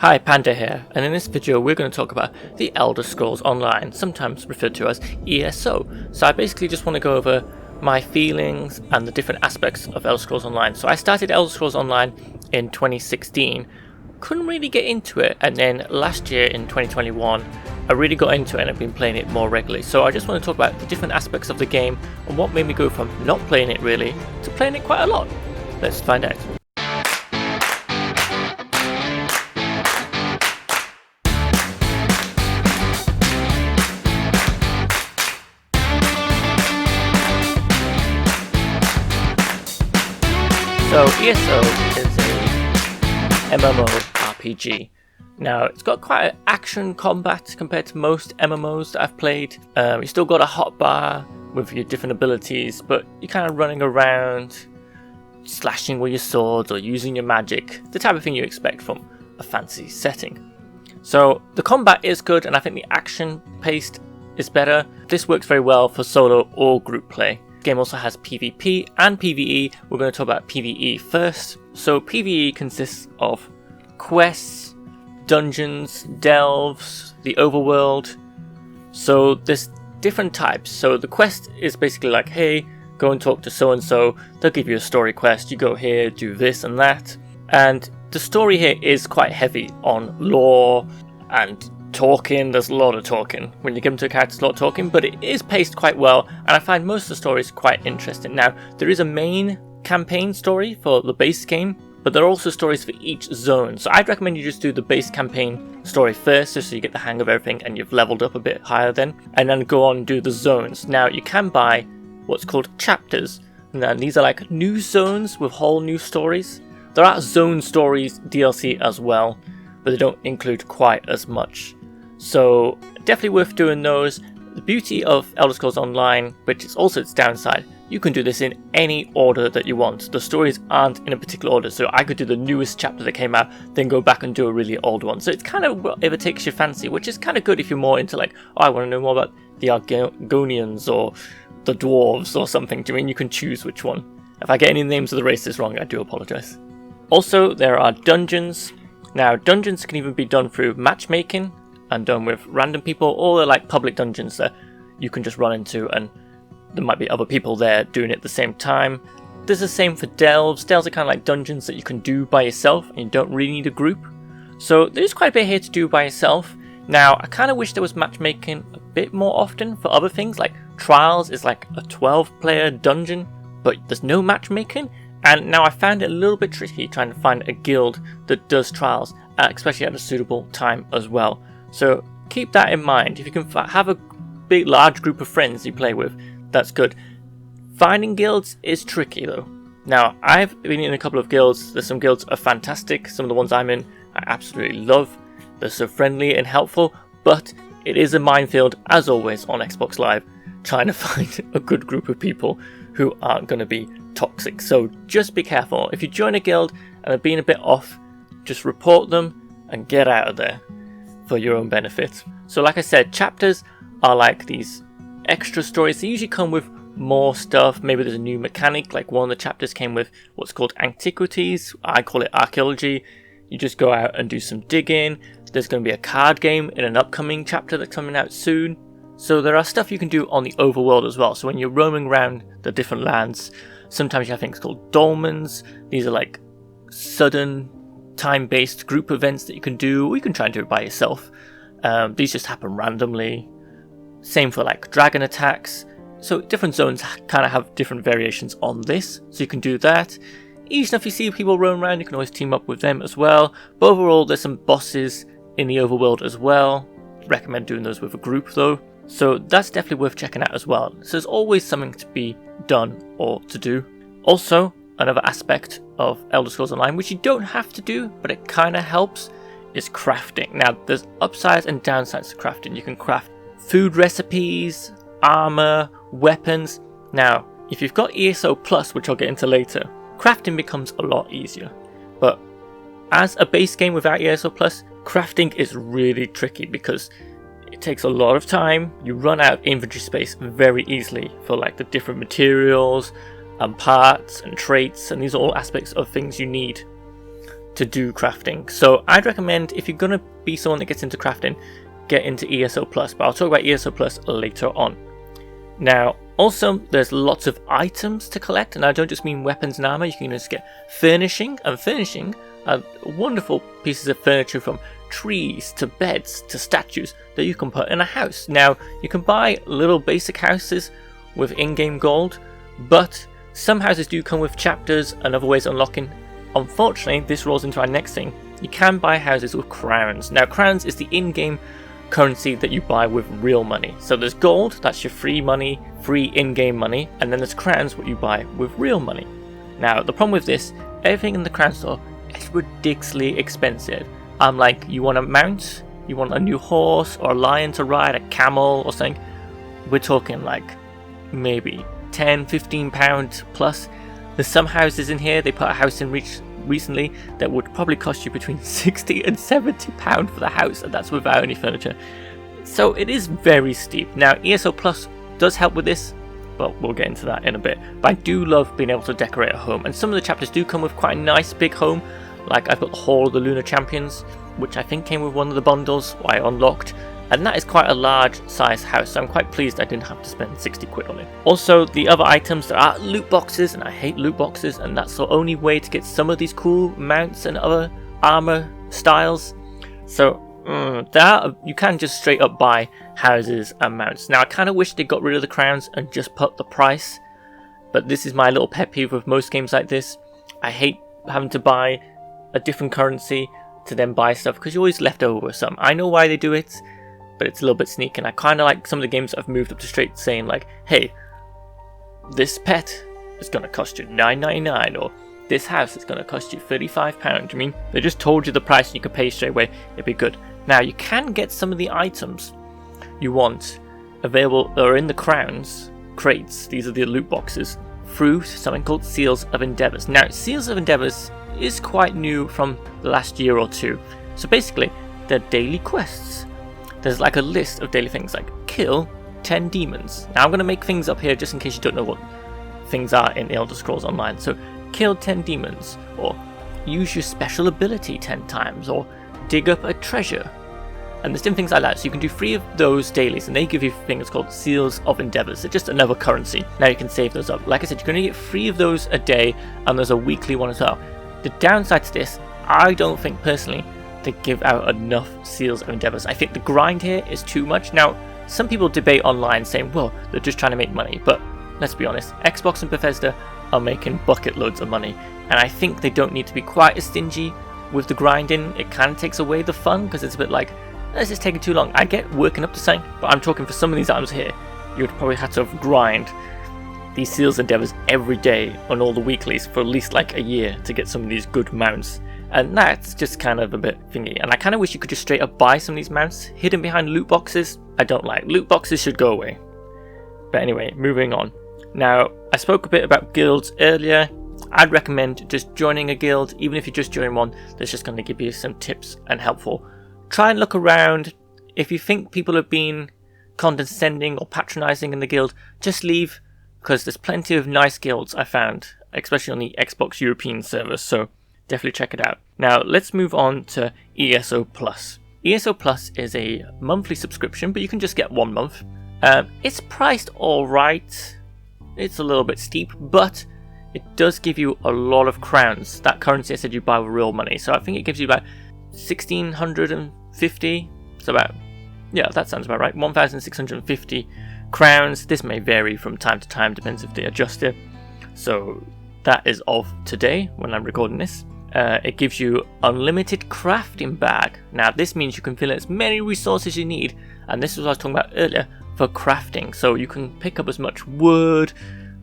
Hi, Panda here, and in this video we're going to talk about the Elder Scrolls Online, sometimes referred to as ESO. So I basically just want to go over my feelings and the different aspects of Elder Scrolls Online. So I started Elder Scrolls Online in 2016, couldn't really get into it, and then last year in 2021 I really got into it and I've been playing it more regularly. So I just want to talk about the different aspects of the game and what made me go from not playing it really to playing it quite a lot. Let's find out. So ESO is a MMORPG. Now it's got quite an action combat compared to most MMOs that I've played. You still got a hotbar with your different abilities, but you're kind of running around, slashing with your swords or using your magic, the type of thing you expect from a fantasy setting. So the combat is good, and I think the action paced is better. This works very well for solo or group play. The game also has PvP and PvE. We're going to talk about PvE first. So PvE consists of quests, dungeons, delves, the overworld. So there's different types. So the quest is basically like, hey, go and talk to so-and-so. They'll give you a story quest. You go here, do this and that. And the story here is quite heavy on lore and talking. There's a lot of talking. When you give them to a character, there's a lot of talking, but it is paced quite well, and I find most of the stories quite interesting. Now, there is a main campaign story for the base game, but there are also stories for each zone. So I'd recommend you just do the base campaign story first, just so you get the hang of everything and you've leveled up a bit higher then, and then go on and do the zones. Now, you can buy what's called chapters, and these are like new zones with whole new stories. There are zone stories DLC as well, but they don't include quite as much. So definitely worth doing those. The beauty of Elder Scrolls Online, which is also its downside, you can do this in any order that you want. The stories aren't in a particular order, so I could do the newest chapter that came out, then go back and do a really old one. So it's kind of whatever takes your fancy, which is kind of good if you're more into like, oh, I want to know more about the Argonians or the Dwarves or something. Do you mean you can choose which one? If I get any names of the races wrong, I do apologise. Also, there are dungeons. Now, dungeons can even be done through matchmaking and done with random people, or they're like public dungeons that you can just run into and there might be other people there doing it at the same time. There's the same for delves. Delves are kind of like dungeons that you can do by yourself and you don't really need a group. So there's quite a bit here to do by yourself. Now, I kind of wish there was matchmaking a bit more often for other things, like Trials is like a 12-player dungeon, but there's no matchmaking. And now I found it a little bit tricky trying to find a guild that does Trials, especially at a suitable time as well. So keep that in mind. If you can have a big, large group of friends you play with, that's good. Finding guilds is tricky though. Now, I've been in a couple of guilds. There's some guilds are fantastic. Some of the ones I'm in, I absolutely love. They're so friendly and helpful, but it is a minefield, as always, on Xbox Live, trying to find a good group of people who aren't going to be toxic. So just be careful. If you join a guild and they're being a bit off, just report them and get out of there for your own benefit. So like I said, chapters are like these extra stories. They usually come with more stuff. Maybe there's a new mechanic, like one of the chapters came with what's called antiquities. I call it archaeology. You just go out and do some digging. There's going to be a card game in an upcoming chapter that's coming out soon. So there are stuff you can do on the overworld as well. So when you're roaming around the different lands, sometimes you have things called dolmens. These are like sudden time-based group events that you can do, or you can try and do it by yourself. These just happen randomly. Same for like dragon attacks. So different zones kind of have different variations on this, so you can do that. Even if you see people roam around, you can always team up with them as well. But overall, there's some bosses in the overworld as well. Recommend doing those with a group though. So that's definitely worth checking out as well. So there's always something to be done or to do. Also, another aspect of Elder Scrolls Online, which you don't have to do, but it kind of helps, is crafting. Now, there's upsides and downsides to crafting. You can craft food recipes, armor, weapons. Now, if you've got ESO Plus, which I'll get into later, crafting becomes a lot easier. But as a base game without ESO Plus, crafting is really tricky because it takes a lot of time. You run out of inventory space very easily for like the different materials and parts and traits, and these are all aspects of things you need. to do crafting. So I'd recommend, if you're going to be someone that gets into crafting, get into ESO Plus, but I'll talk about ESO Plus later on. Now, also, there's lots of items to collect, and I don't just mean weapons and armor. You can just get furnishing, and furnishing are wonderful pieces of furniture, from trees to beds to statues that you can put in a house. Now, you can buy little basic houses with in-game gold, but some houses do come with chapters and other ways of unlocking. Unfortunately, this rolls into our next thing. You can buy houses with crowns. Now, crowns is the in-game currency that you buy with real money. So there's gold, that's your free money, free in-game money, and then there's crowns, what you buy with real money. Now, the problem with this, everything in the crown store is ridiculously expensive. Like, you want a mount, you want a new horse or a lion to ride, a camel or something, we're talking like maybe £10-15 plus. There's some houses in here, they put a house in recently that would probably cost you between £60 and £70 for the house, and that's without any furniture. So it is very steep. Now, ESO Plus does help with this, but we'll get into that in a bit. But I do love being able to decorate a home, and some of the chapters do come with quite a nice big home. Like, I've got the Hall of the Lunar Champions, which I think came with one of the bundles I unlocked, and that is quite a large size house, so I'm quite pleased I didn't have to spend 60 quid on it. Also, the other items, there are loot boxes, and I hate loot boxes, and that's the only way to get some of these cool mounts and other armor styles. So you can just straight up buy houses and mounts. Now, I kind of wish they got rid of the crowns and just put the price, but this is my little pet peeve with most games like this. I hate having to buy a different currency to then buy stuff, because you're always left over with some. I know why they do it, but it's a little bit sneaky, and I kind of like some of the games that have moved up to straight saying like, hey, this pet is going to cost you $9.99, or this house is going to cost you £35. I mean, they just told you the price and you could pay straight away, it'd be good. Now, you can get some of the items you want available or in the crowns crates, these are the loot boxes, through something called Seals of Endeavours. Now, Seals of Endeavours is quite new from the last year or two. So basically, they're daily quests. There's like a list of daily things like kill 10 demons. Now I'm going to make things up here just in case you don't know what things are in Elder Scrolls Online. So kill 10 demons, or use your special ability 10 times, or dig up a treasure. And there's different things like that. So you can do 3 of those dailies, and they give you things called Seals of Endeavours. They're just another currency. Now you can save those up. Like I said, you're going to get 3 of those a day, and there's a weekly one as well. The downside to this, I don't think personally they give out enough Seals of Endeavours. I think the grind here is too much. Now, some people debate online saying, well, they're just trying to make money, but let's be honest, Xbox and Bethesda are making bucket loads of money, and I think they don't need to be quite as stingy with the grinding. It kind of takes away the fun, because it's a bit like, this is taking too long. I get working up to something, but I'm talking for some of these items here, you would probably have to grind these Seals Endeavours every day on all the weeklies for at least like a year to get some of these good mounts. And that's just kind of a bit thingy. And I kind of wish you could just straight up buy some of these mounts hidden behind loot boxes. I don't like. Loot boxes should go away. But anyway, moving on. Now, I spoke a bit about guilds earlier. I'd recommend just joining a guild. Even if you just join one, that's just going to give you some tips and helpful. Try and look around. If you think people have been condescending or patronising in the guild, just leave. Because there's plenty of nice guilds I found, especially on the Xbox European server, so definitely check it out. Now, let's move on to ESO Plus. ESO Plus is a monthly subscription, but you can just get 1 month. It's priced alright. It's a little bit steep, but it does give you a lot of crowns. That currency I said you buy with real money, so I think it gives you about 1,650. It's about, yeah, that sounds about right, 1,650 crowns. This may vary from time to time, depends if they adjust it. So that is of today when I'm recording this. It gives you unlimited crafting bag. Now this means you can fill in as many resources you need, and this is what I was talking about earlier for crafting. So you can pick up as much wood,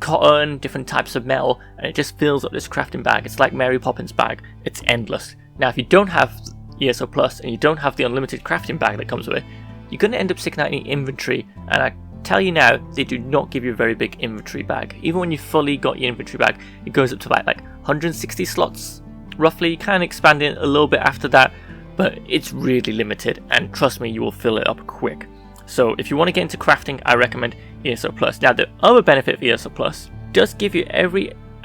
cotton, different types of metal, and it just fills up this crafting bag. It's like Mary Poppins bag. It's endless. Now if you don't have ESO Plus and you don't have the unlimited crafting bag that comes with it, you're going to end up sticking out any inventory, and I tell you now, they do not give you a very big inventory bag. Even when you fully got your inventory bag, it goes up to about like 160 slots roughly. You can expand it a little bit after that, but it's really limited, and trust me, you will fill it up quick. So if you want to get into crafting, I recommend ESO Plus. Now the other benefit of ESO Plus does give you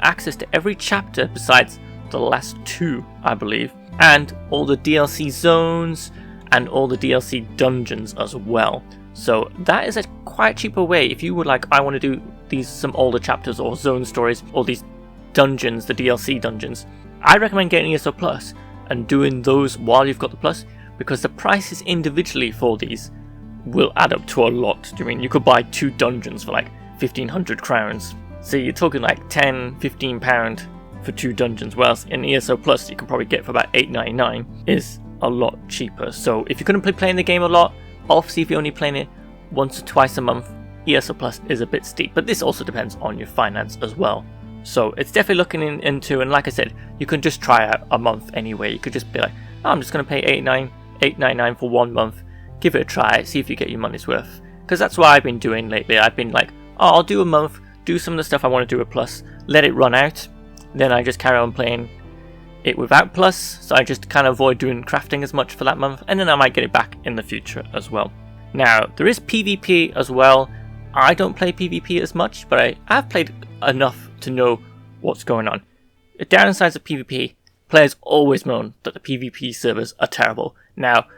access to every chapter besides the last 2, I believe. and all the DLC zones and all the DLC dungeons as well. So that is a quite cheaper way if you would like, I want to do some older chapters or zone stories or these dungeons, the DLC dungeons. I recommend getting ESO Plus and doing those while you've got the Plus, because the prices individually for these will add up to a lot. I mean, you could buy 2 dungeons for like 1,500 crowns. So you're talking like £10-15 for 2 dungeons, whereas in ESO Plus you can probably get for about £8.99 is a lot cheaper. So if you're going to be playing the game a lot, obviously if you're only playing it once or twice a month, ESO Plus is a bit steep, but this also depends on your finance as well. So it's definitely looking into, and like I said, you can just try out a month anyway. You could just be like, oh, I'm just going to pay $8.99 for 1 month, give it a try, see if you get your money's worth. Because that's what I've been doing lately. I've been like, oh, I'll do a month, do some of the stuff I want to do with Plus, let it run out, then I just carry on playing it without Plus, so I just kind of avoid doing crafting as much for that month, and then I might get it back in the future as well. Now, there is PvP as well. I don't play PvP as much, but I have played enough to know what's going on. The downsides of PvP, players always moan that the PvP servers are terrible. Now,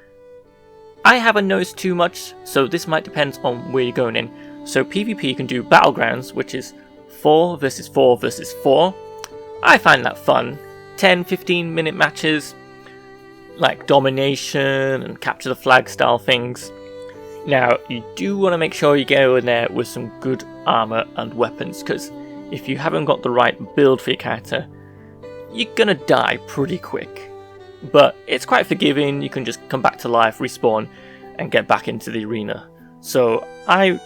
I haven't noticed too much, so this might depend on where you're going in. So PvP, you can do Battlegrounds, which is 4 versus 4 versus 4. I find that fun. 10-15 minute matches, like domination and capture the flag style things. Now, you do want to make sure you go in there with some good armor and weapons, because if you haven't got the right build for your character, you're gonna die pretty quick. But it's quite forgiving. You can just come back to life, respawn, and get back into the arena. So I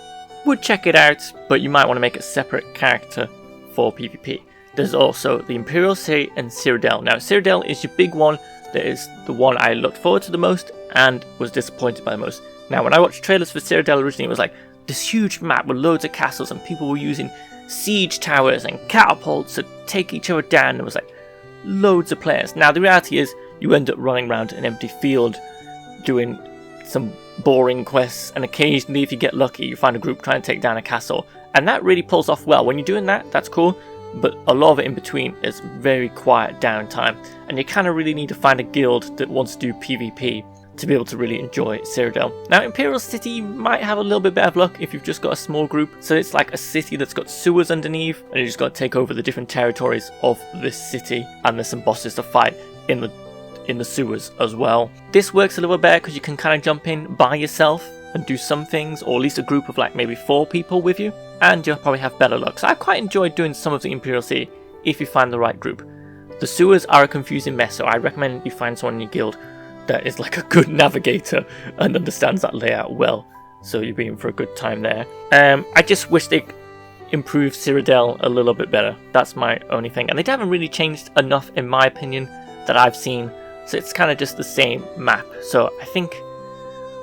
would check it out, but you might want to make a separate character for PvP. There's also the Imperial City and Cyrodiil. Now, Cyrodiil is your big one. That is the one I looked forward to the most and was disappointed by the most. Now, when I watched trailers for Cyrodiil originally, it was like this huge map with loads of castles, and people were using siege towers and catapults to take each other down. There was like loads of players. Now, the reality is you end up running around an empty field doing some boring quests, and occasionally, if you get lucky, you find a group trying to take down a castle. And that really pulls off well. When you're doing that, that's cool. But a lot of it in between is very quiet downtime, and you kind of really need to find a guild that wants to do PvP to be able to really enjoy Cyrodiil. Now, Imperial City might have a little bit better of luck if you've just got a small group. So it's like a city that's got sewers underneath, and you just got to take over the different territories of this city, and there's some bosses to fight in the sewers as well. This works a little bit better because you can kind of jump in by yourself and do some things, or at least a group of like maybe 4 people with you, and you'll probably have better luck. So I quite enjoyed doing some of the Imperial City if you find the right group. The sewers are a confusing mess, so I recommend you find someone in your guild that is like a good navigator and understands that layout well, so you'll be in for a good time there. I just wish they improved Cyrodiil a little bit better. That's my only thing, and they haven't really changed enough in my opinion that I've seen, so it's kind of just the same map. So I think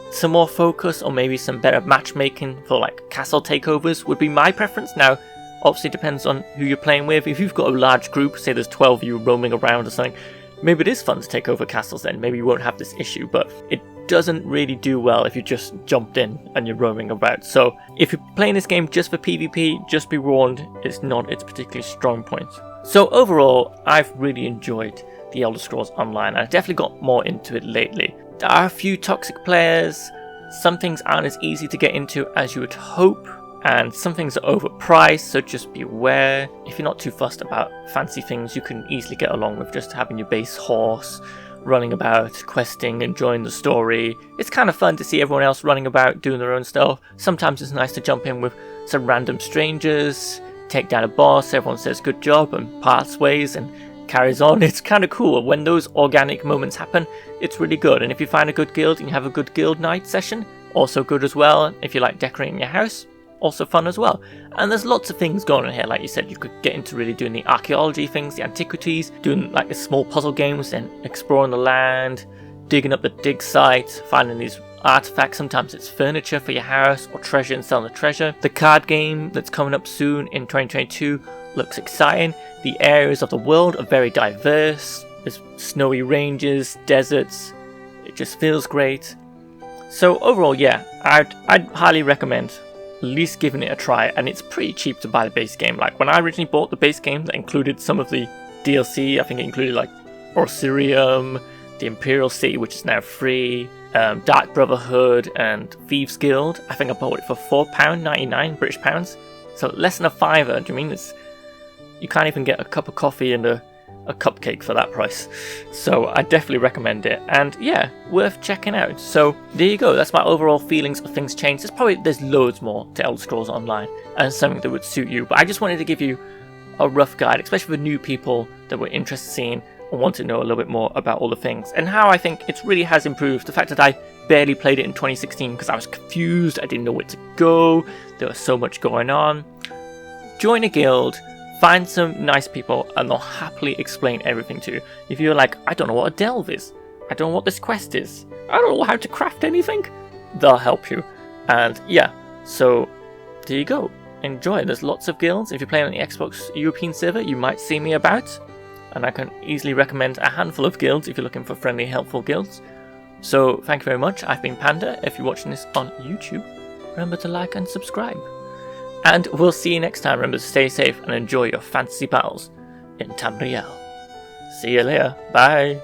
some more focus, or maybe some better matchmaking for like castle takeovers would be my preference. Now, obviously depends on who you're playing with. If you've got a large group, say there's 12 of you roaming around or something, maybe it is fun to take over castles then. Maybe you won't have this issue, but it doesn't really do well if you just jumped in and you're roaming about. So if you're playing this game just for PvP, just be warned, it's not its particularly strong point. So overall, I've really enjoyed The Elder Scrolls Online, and I've definitely got more into it lately. There are a few toxic players, some things aren't as easy to get into as you would hope, and some things are overpriced, so just beware. If you're not too fussed about fancy things, you can easily get along with just having your base horse, running about, questing, enjoying the story. It's kind of fun to see everyone else running about, doing their own stuff. Sometimes it's nice to jump in with some random strangers, take down a boss, everyone says good job and parts ways and carries on. It's kind of cool. When those organic moments happen, it's really good. And if you find a good guild and you have a good guild night session, also good as well. If you like decorating your house, also fun as well. And there's lots of things going on here. Like you said, you could get into really doing the archaeology things, the antiquities, doing like the small puzzle games and exploring the land, digging up the dig site, finding these artifacts. Sometimes it's furniture for your house or treasure and selling the treasure. The card game that's coming up soon in 2022 looks exciting. The areas of the world are very diverse. There's snowy ranges, deserts. It just feels great. So overall, yeah, I'd highly recommend at least giving it a try, and it's pretty cheap to buy the base game. Like when I originally bought the base game, that included some of the DLC. I think it included like Orsirium, the Imperial City, which is now free, Dark Brotherhood, and Thieves Guild. I think I bought it for £4.99 British pounds, so less than a fiver. Do you mean you can't even get a cup of coffee and a cupcake for that price? So I definitely recommend it, and yeah, worth checking out. So there you go, that's my overall feelings of things changed. There's loads more to Elder Scrolls Online and something that would suit you, but I just wanted to give you a rough guide, especially for new people that were interested in and want to know a little bit more about all the things and how I think it really has improved. The fact that I barely played it in 2016 because I was confused, I didn't know where to go, there was so much going on. Join a guild, find some nice people, and they'll happily explain everything to you. If you're like, I don't know what a delve is, I don't know what this quest is, I don't know how to craft anything, they'll help you. And yeah, so there you go. Enjoy. There's lots of guilds. If you're playing on the Xbox European server, you might see me about, and I can easily recommend a handful of guilds if you're looking for friendly, helpful guilds. So thank you very much. I've been Panda. If you're watching this on YouTube, remember to like and subscribe. And we'll see you next time. Remember to stay safe and enjoy your fantasy battles in Tamriel. See you later. Bye.